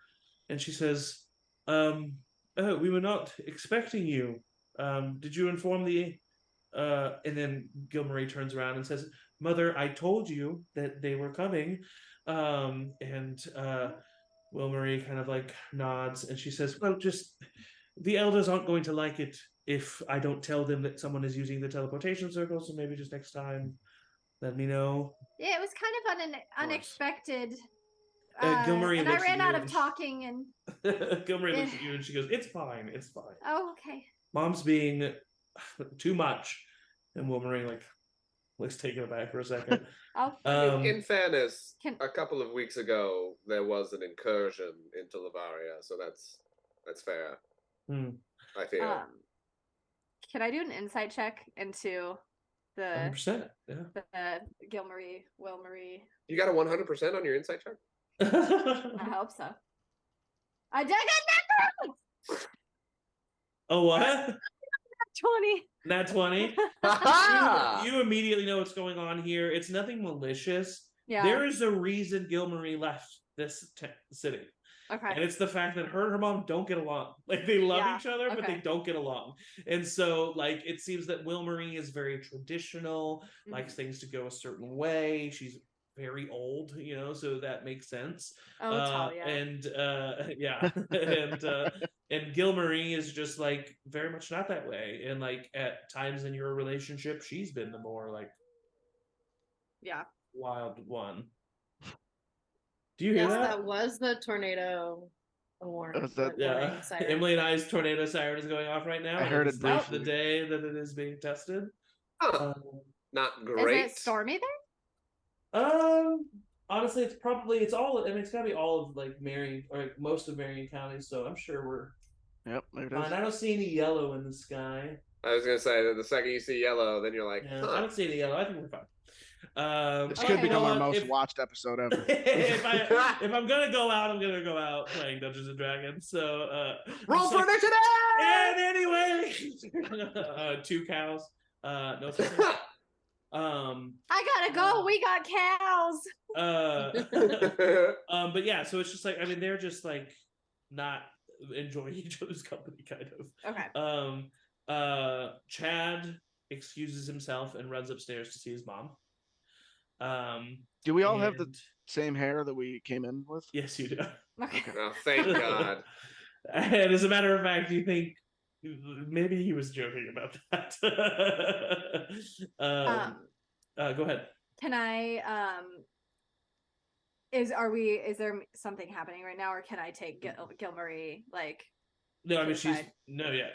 and she says, "Oh, we were not expecting you. Did you inform the?" And then Gilmarie turns around and says, "Mother, I told you that they were coming." And Wilmarie kind of like nods, and she says, "Well, just the elders aren't going to like it if I don't tell them that someone is using the teleportation circle. So maybe just next time, let me know." Yeah, it was kind of unexpected. Gilmarie and I looks at ran you out and of talking and Gilmarie looks at you and she goes, "It's fine, it's fine. oh, okay. Mom's being too much." And Wilmarie like looks taken aback for a second. In fairness, a couple of weeks ago there was an incursion into Livvariia, so that's fair. I feel. Can I do an insight check into the 100%, yeah. the Gilmarie, Wilmarie? You got a 100% on your insight check? I hope so. I did it! Oh, what? 20. Nat 20. You immediately know what's going on here. It's nothing malicious. Yeah. There is a reason Gilmarie left this city. Okay. And it's the fact that her and her mom don't get along. Like, they love each other, but they don't get along. And so, like, it seems that Wilmarie is very traditional, likes things to go a certain way. She's very old, you know, so that makes sense. Talia. And yeah. And Gilmarie is just like very much not that way. And like at times in your relationship, she's been the more like wild one. Do you hear that? That was the tornado alarm. Yeah. Emily and I's tornado siren is going off right now. I heard it briefly. The day that it is being tested. Not great. Is it stormy there? Honestly, it's all. I mean, it's gotta be all of like Marion or like most of Marion County. So I'm sure we're. Yep, there it fine. is. I don't see any yellow in the sky. I was gonna say that the second you see yellow, then you're like, I don't see any yellow. I think we're fine. This could become our most watched episode ever. if I'm gonna go out, I'm gonna go out playing Dungeons and Dragons. So roll for initiative. And anyway, 2 cows. No. I gotta go. We got cows. But yeah, so it's just like, I mean, they're just like not enjoying each other's company, kind of. Okay. Chad excuses himself and runs upstairs to see his mom. Do we all have the same hair that we came in with? Yes, you do. Okay. Oh, thank God. And as a matter of fact, you think maybe he was joking about that. Go ahead. Can I is there something happening right now, or can I take Gilmarie like? No, I mean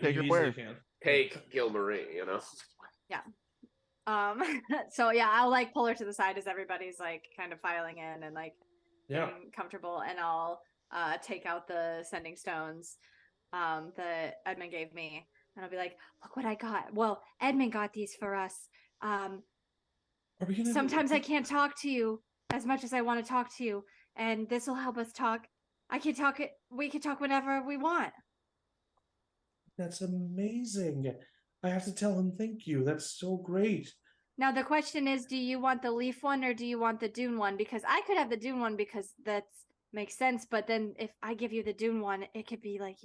Take her where? Take Gilmarie, you know. Yeah. So yeah, I'll like pull her to the side as everybody's like kind of filing in and like getting comfortable, and I'll take out the sending stones that Edmund gave me, and I'll be like, look what I got. Well, Edmund got these for us. Sometimes I can't talk to you as much as I want to talk to you, and this will help us talk. We can talk whenever we want. That's amazing. I have to tell him thank you. That's so great. Now the question is, do you want the leaf one or do you want the dune one? Because I could have the dune one because that makes sense, but then if I give you the dune one, it could be like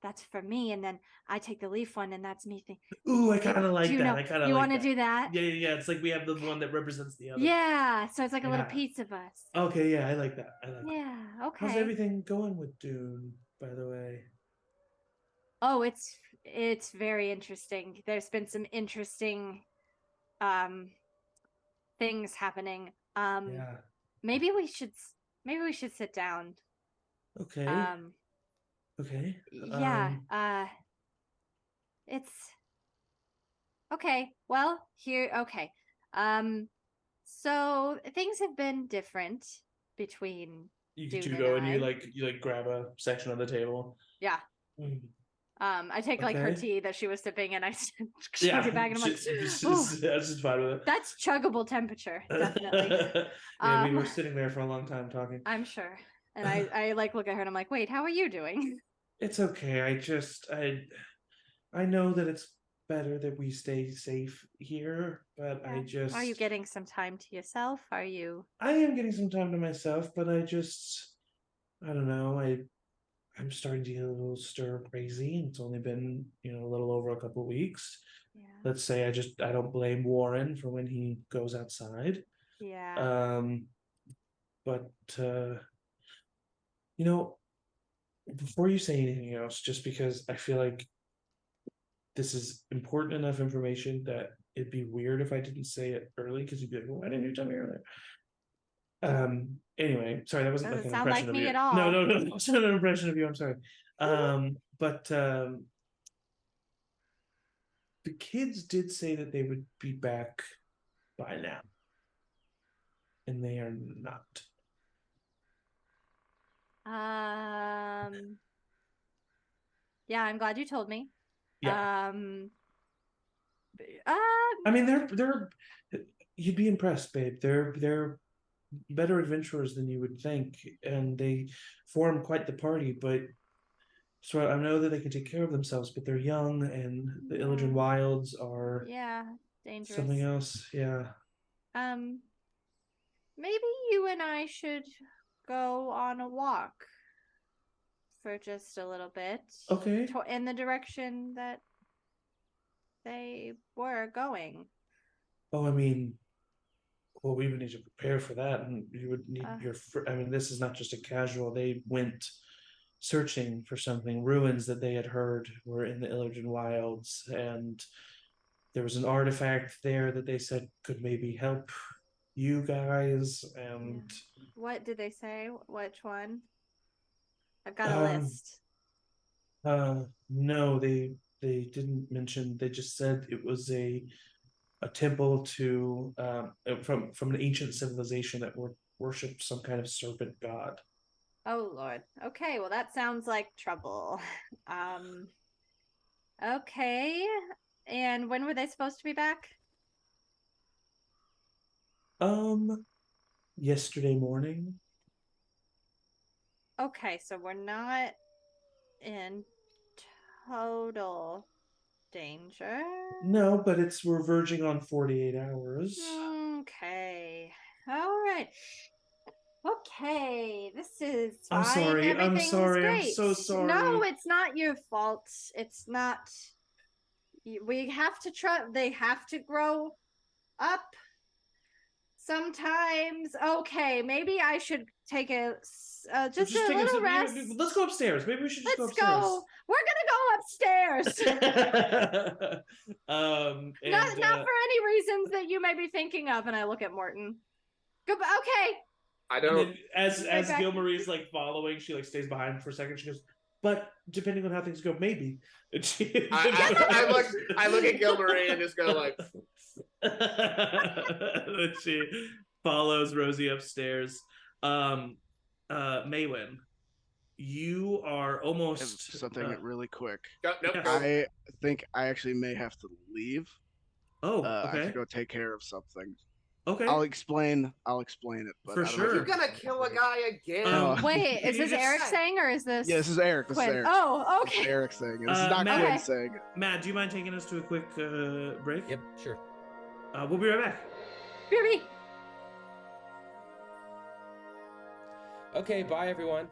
that's for me, and then I take the leaf one and that's me. Ooh, I kind of like that. I kind of. You want to do that? Yeah. It's like we have the one that represents the other. Yeah, so it's like a little piece of us. Okay, yeah, I like that. Yeah, okay. How's everything going with Dune, by the way? Oh, it's very interesting. There's been some interesting things happening. Maybe we should sit down. Okay. Okay. Yeah. It's okay. Well, here. Okay. So things have been different between. You go and you grab a section of the table. Yeah. I take like her tea that she was sipping, and I chug it back, and I'm like, just fine with it. That's chuggable temperature, definitely. We were sitting there for a long time talking. I'm sure, and I like look at her, and I'm like, wait, how are you doing? It's okay. I know that it's better that we stay safe here, but Yeah. Are you getting some time to yourself? Are you? I am getting some time to myself, but I don't know. I'm starting to get a little stir crazy. It's only been, a little over a couple of weeks. Yeah. Let's say I don't blame Warren for when he goes outside. Yeah. But before you say anything else, just because I feel like this is important enough information that it'd be weird if I didn't say it early, because you'd be like, well, why didn't you tell me earlier? Anyway, sorry, that wasn't like Doesn't an sound impression like of me you. at all. No, it wasn't an impression of you. I'm sorry. But the kids did say that they would be back by now, and they are not. Yeah, I'm glad you told me. Yeah. Uh, I mean, they're you'd be impressed, babe. They're better adventurers than you would think, and they form quite the party. But so I know that they can take care of themselves, but they're young, and the Illidan Wilds are dangerous. something else. Yeah. Maybe you and I should go on a walk for just a little bit. Okay. In the direction that they were going. Oh, I mean, well, we would need to prepare for that, and you would need I mean, this is not just a casual. They went searching for something. Ruins that they had heard were in the Illidan Wilds, and there was an artifact there that they said could maybe help you guys. And what did they say? Which one? I've got a list. No, they didn't mention. They just said it was a temple to from an ancient civilization that worshipped some kind of serpent god. Oh Lord. Okay, well that sounds like trouble. Okay. And when were they supposed to be back? Yesterday morning. Okay, so we're not in total danger. No, but we're verging on 48 hours. Okay. All right. Okay, this is fine. I'm sorry. Everything's great. I'm so sorry. No, it's not your fault. It's not. We have to try. They have to grow up. Sometimes. Okay, maybe I should take just a little rest. Let's go upstairs. Maybe we should just Let's go upstairs. go. We're gonna go upstairs. Not for any reasons that you may be thinking of. And I look at Morton. Okay. I don't. As Gilmarie like following, she stays behind for a second. She goes, but depending on how things go, maybe. I look at Gilmarie and just go like. She follows Rosie upstairs. Maywin, you are almost something really quick. Go. I think I actually may have to leave. Oh, okay. I have to go take care of something. Okay. I'll explain it. But for sure. You're gonna kill a guy again. Wait, is this Eric saying, or is this? Yeah, this is Eric. Quinn? Oh, okay. This is Eric saying it. This is not Matt, Quinn saying it. Matt, do you mind taking us to a quick break? Yep, sure. We'll be right back. BRB. Okay, bye everyone.